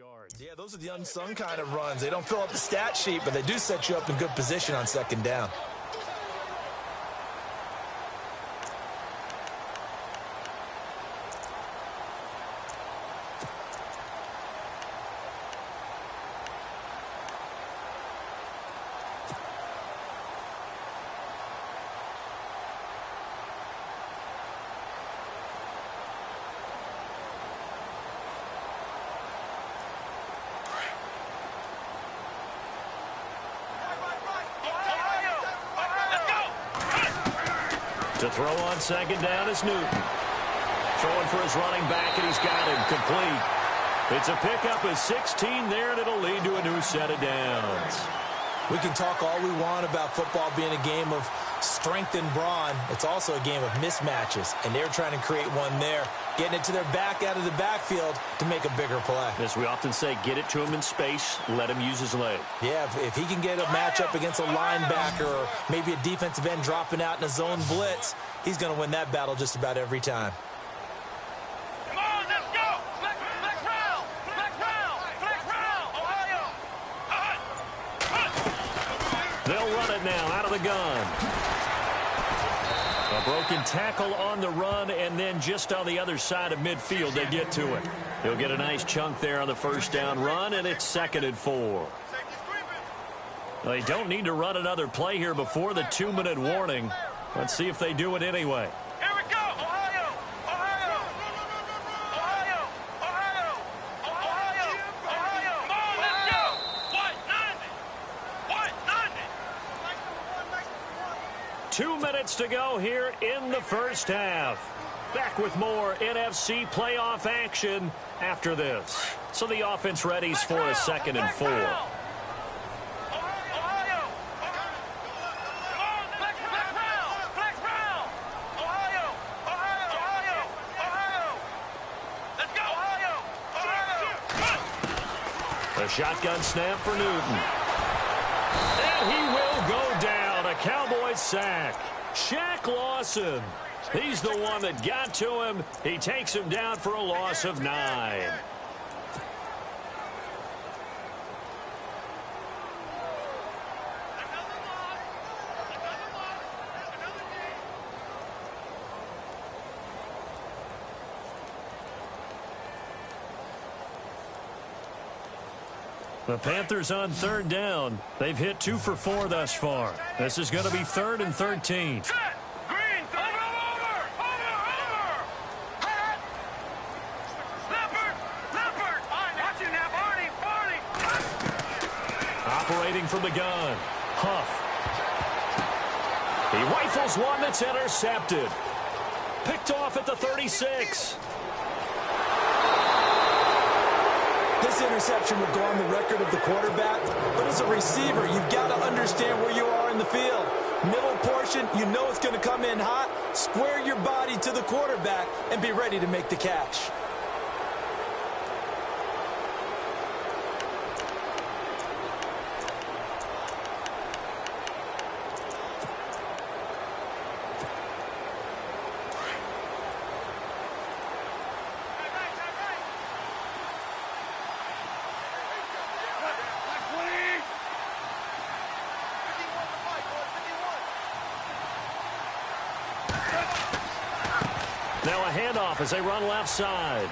yards. Yeah, those are the unsung kind of runs. They don't fill up the stat sheet, but they do set you up in good position on second down. To throw on second down is Newton. Throwing for his running back, and he's got him complete. It's a pickup of 16 there, and it'll lead to a new set of downs. We can talk all we want about football being a game of strength and brawn. It's also a game of mismatches, and they're trying to create one there, getting it to their back out of the backfield to make a bigger play. As we often say, get it to him in space, let him use his leg. Yeah, if he can get a matchup against a linebacker or maybe a defensive end dropping out in a zone blitz, he's going to win that battle just about every time. Come on, let's go! Flex round! Flex round! Flex round! Ohio! They'll run it now out of the gun. A broken tackle on the run, and then just on the other side of midfield, they get to it. He'll get a nice chunk there on the first down run, and it's 2nd and 4. They don't need to run another play here before the 2-minute warning. Let's see if they do it anyway. Here we go! Ohio! Ohio! Ohio! Ohio! Ohio! Ohio! Come on, let's go! What? 90! 2 minutes to go here in the first half. Back with more NFC playoff action after this. So the offense readies for a 2nd and 4. A shotgun snap for Newton. And he will go down. A Cowboys sack. Shaq Lawson. He's the one that got to him. He takes him down for a loss of 9. The Panthers on 3rd down. They've hit 2 for 4 thus far. This is going to be 3rd and 13. Operating from the gun. Huff. He rifles one that's intercepted. Picked off at the 36. This interception will go on the record of the quarterback, but as a receiver, you've got to understand where you are in the field. Middle portion, you know it's going to come in hot. Square your body to the quarterback and be ready to make the catch. Now a handoff as they run left side.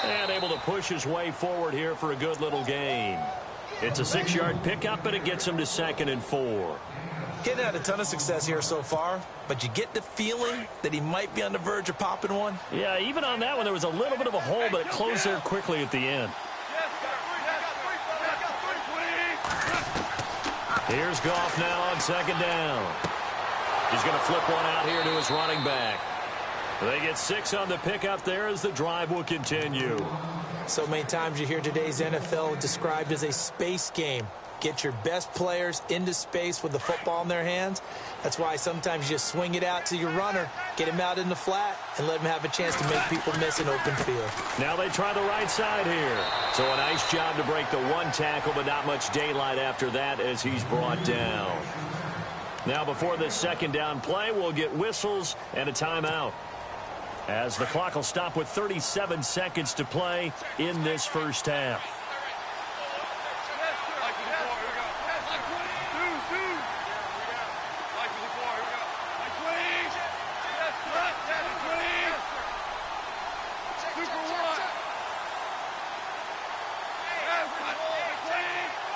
And able to push his way forward here for a good little gain. It's a 6-yard pickup, but it him to 2nd and 4. He hadn't had a ton of success here so far, but you get the feeling that he might be on the verge of popping one. Yeah, even on that one, there was a little bit of a hole, but it closed there quickly at the end. Here's Goff now on 2nd down. He's going to flip one out here to his running back. They get 6 on the pickup there as the drive will continue. So many times you hear today's NFL described as a space game. Get your best players into space with the football in their hands. That's why sometimes you just swing it out to your runner, get him out in the flat, and let him have a chance to make people miss an open field. Now they try the right side here. So a nice job to break the one tackle, but not much daylight after that as he's brought down. Now before this 2nd down play, we'll get whistles and a timeout. as the clock will stop with 37 seconds to play in this first half.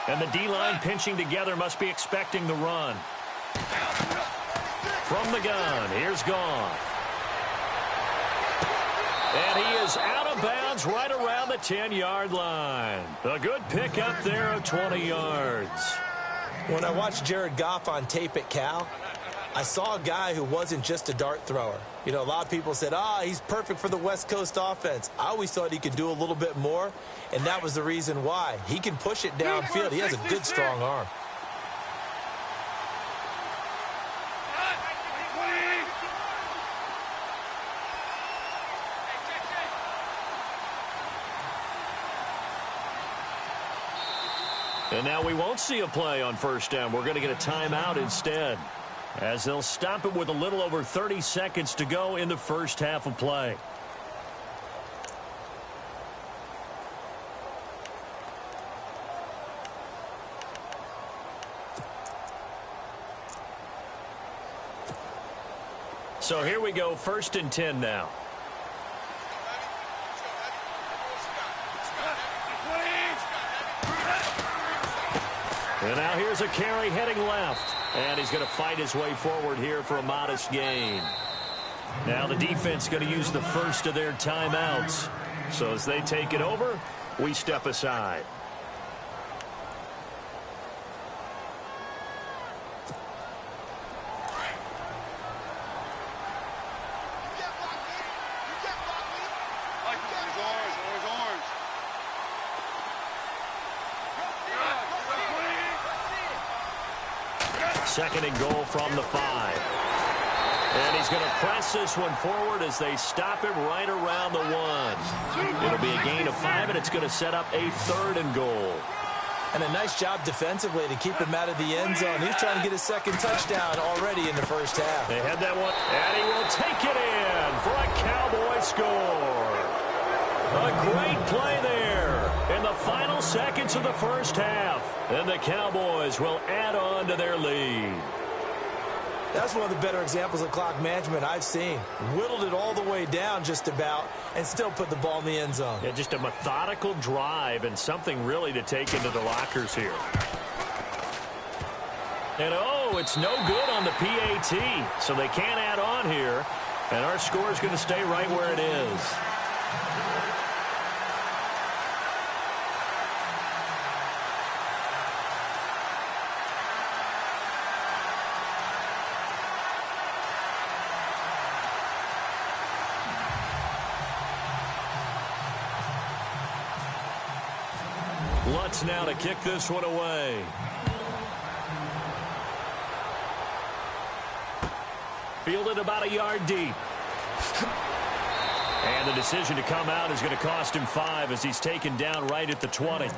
And the D-line pinching together must be expecting the run. From the gun, here's Goff. And he is out of bounds right around the 10-yard line. A good pickup there of 20 yards. When I watched Jared Goff on tape at Cal, I saw a guy who wasn't just a dart thrower. You know, a lot of people said, he's perfect for the West Coast offense. I always thought he could do a little bit more, and that was the reason why. He can push it downfield. He has a good, strong arm. And now we won't see a play on first down. We're going to get a timeout instead, as they'll stop it with a little over 30 seconds to go in the first half of play. So here we go, 1st and 10 now. And now here's a carry heading left. And he's going to fight his way forward here for a modest gain. Now the defense going to use the first of their timeouts. So as they take it over, we step aside. Second and goal from the 5. And he's going to press this one forward as they stop him right around the 1. It'll be a gain of 5, and it's going to set up a 3rd and goal. And a nice job defensively to keep him out of the end zone. He's trying to get his second touchdown already in the first half. They had that one, and he will take it in for a Cowboy score. A great play there in the final seconds of the first half. And the Cowboys will add on to their lead. That's one of the better examples of clock management I've seen. Whittled it all the way down just about and still put the ball in the end zone. Yeah, just a methodical drive and something really to take into the lockers here. And it's no good on the PAT, so they can't add on here. And our score is going to stay right where it is. Lutz now to kick this one away. Fielded about a yard deep. And the decision to come out is going to cost him 5 as he's taken down right at the 20.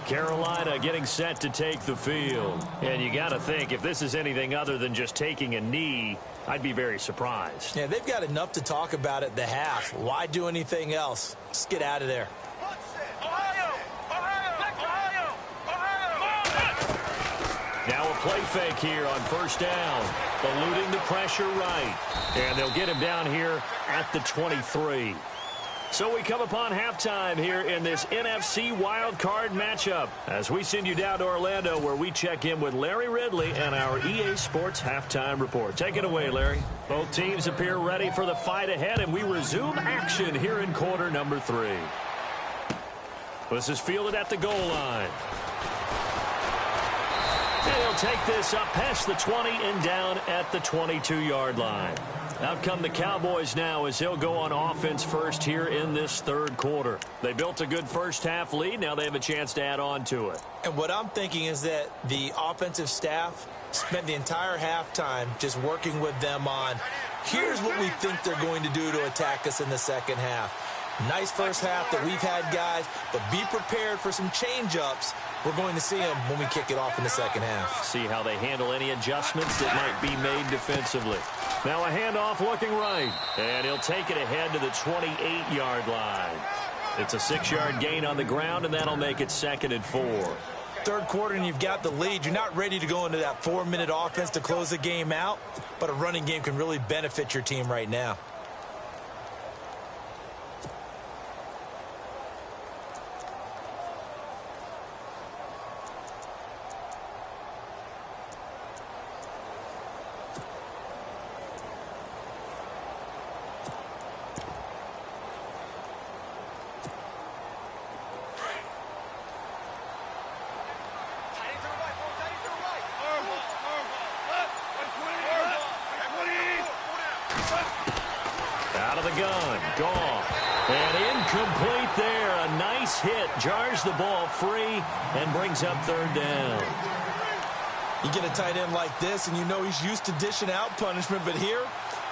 Carolina getting set to take the field. And you got to think, if this is anything other than just taking a knee, I'd be very surprised. Yeah, they've got enough to talk about at the half. Why do anything else? Just get out of there. Now a play fake here on first down. Eluding the pressure right. And they'll get him down here at the 23. So we come upon halftime here in this NFC wildcard matchup as we send you down to Orlando where we check in with Larry Ridley and our EA Sports halftime report. Take it away, Larry. Both teams appear ready for the fight ahead, and we resume action here in quarter number 3. This is fielded at the goal line. And he'll take this up past the 20 and down at the 22-yard line. Out come the Cowboys now as he'll go on offense first here in this third quarter. They built a good first half lead. Now they have a chance to add on to it. And what I'm thinking is that the offensive staff spent the entire halftime just working with them on, here's what we think they're going to do to attack us in the second half. Nice first half that we've had, guys, but be prepared for some change-ups. We're going to see them when we kick it off in the second half. See how they handle any adjustments that might be made defensively. Now a handoff looking right, and he'll take it ahead to the 28-yard line. It's a 6-yard gain on the ground, and that'll make it 2nd and 4. Third quarter, and you've got the lead. You're not ready to go into that 4-minute offense to close the game out, but a running game can really benefit your team right now. Out of the gun, gone. And incomplete there. A nice hit. Jars the ball free and brings up 3rd down. You get a tight end like this, and you know he's used to dishing out punishment, but here,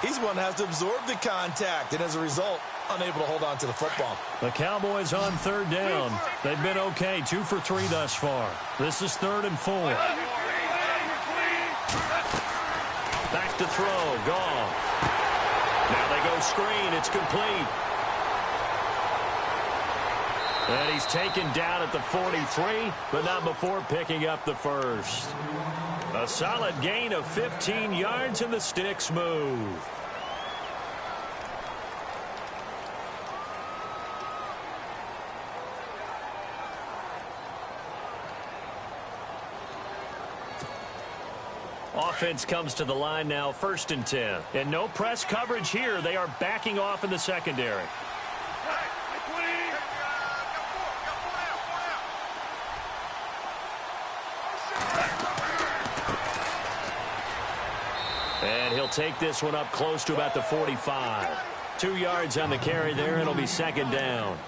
he's one that has to absorb the contact, and as a result, unable to hold on to the football. The Cowboys on 3rd down. They've been okay, 2 for 3 thus far. This is 3rd and 4. Back to throw, gone. Now they go screen. It's complete. And he's taken down at the 43, but not before picking up the first. A solid gain of 15 yards, and the sticks move. Offense comes to the line now, 1st and 10. And no press coverage here. They are backing off in the secondary. And he'll take this one up close to about the 45. 2 yards on the carry there. It'll be 2nd down.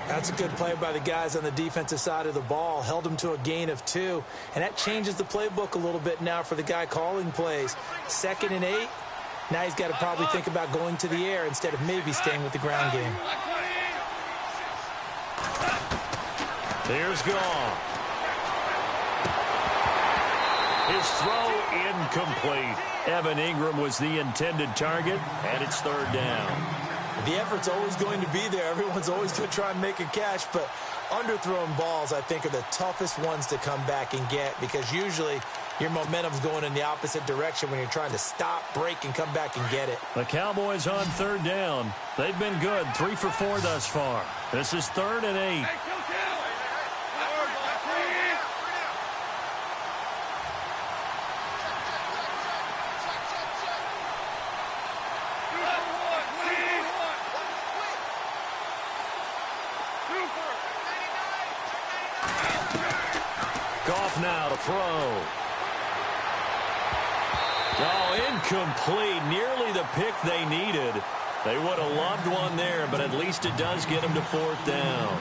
That's a good play by the guys on the defensive side of the ball. Held him to a gain of 2. And that changes the playbook a little bit now for the guy calling plays. 2nd and 8. Now he's got to probably think about going to the air instead of maybe staying with the ground game. Here's Goff. His throw incomplete. Evan Ingram was the intended target, and it's 3rd down. The effort's always going to be there. Everyone's always going to try and make a catch, but underthrown balls, I think, are the toughest ones to come back and get because usually your momentum's going in the opposite direction when you're trying to stop, break, and come back and get it. The Cowboys on 3rd down. They've been good, 3 for 4 thus far. This is 3rd and 8. Goff now to throw. Oh, incomplete. Nearly the pick they needed. They would have loved one there, but at least it does get them to 4th down.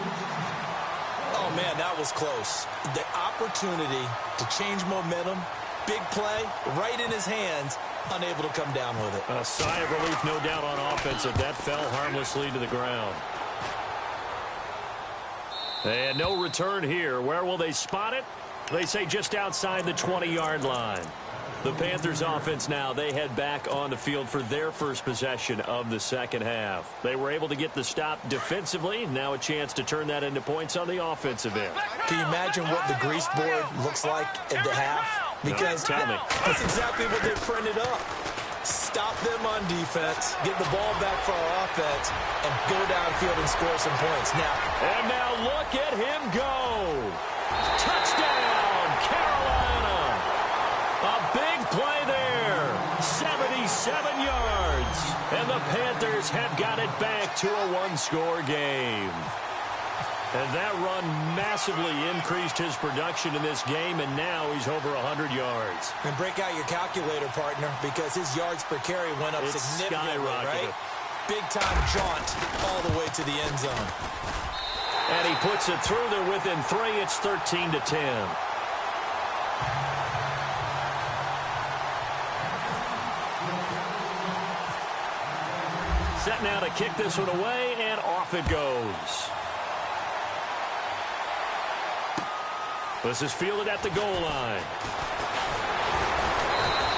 Oh, man, that was close. The opportunity to change momentum, big play, right in his hands, unable to come down with it. A sigh of relief, no doubt, on offense if that fell harmlessly to the ground. And no return here. Where will they spot it? They say just outside the 20-yard line. The Panthers offense now, they head back on the field for their first possession of the second half. They were able to get the stop defensively. Now a chance to turn that into points on the offensive end. Can you imagine what the grease board looks like at the half? Because that's exactly what they printed up. Stop them on defense, get the ball back for our offense, and go downfield and score some points. And now look at him go. Touchdown, Carolina. A big play there. 77 yards. And the Panthers have got it back to a one-score game. And that run massively increased his production in this game, and now he's over 100 yards. And break out your calculator, partner, because his yards per carry went up significantly, right? Big-time jaunt all the way to the end zone. And he puts it through. They're within 3. It's 13-10. Set now to kick this one away, and off it goes. This is fielded at the goal line.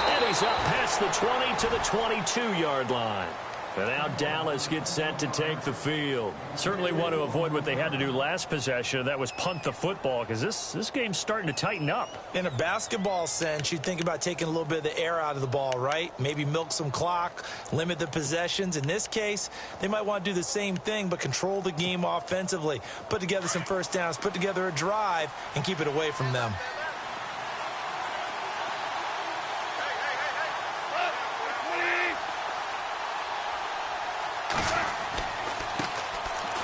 And he's up past the 20 to the 22-yard line. And now Dallas gets set to take the field. Certainly want to avoid what they had to do last possession. That was punt the football, because this game's starting to tighten up. In a basketball sense, you think about taking a little bit of the air out of the ball, right? Maybe milk some clock, limit the possessions. In this case, they might want to do the same thing, but control the game offensively. Put together some first downs, put together a drive, and keep it away from them.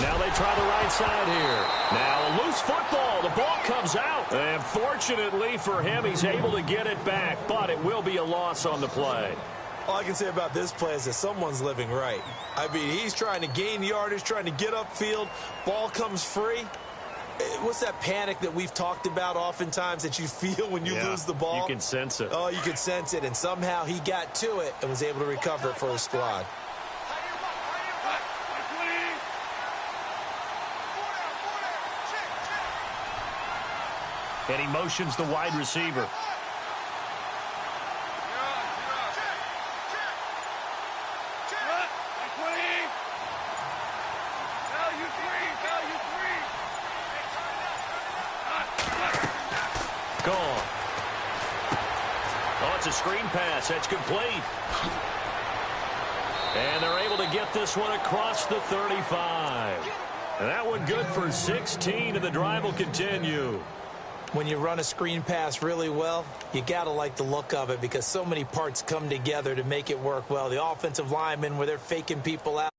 Now they try the right side here. Now a loose football. The ball comes out. And fortunately for him, he's able to get it back. But it will be a loss on the play. All I can say about this play is that someone's living right. I mean, he's trying to gain yardage, trying to get upfield. Ball comes free. What's that panic that we've talked about oftentimes that you feel when you lose the ball? You can sense it. Oh, you can sense it. And somehow he got to it and was able to recover it for his squad. And he motions the wide receiver. Gone. Oh, it's a screen pass. That's complete. And they're able to get this one across the 35. And that one good for 16, and the drive will continue. When you run a screen pass really well, you got to like the look of it because so many parts come together to make it work well. The offensive linemen, where they're faking people out.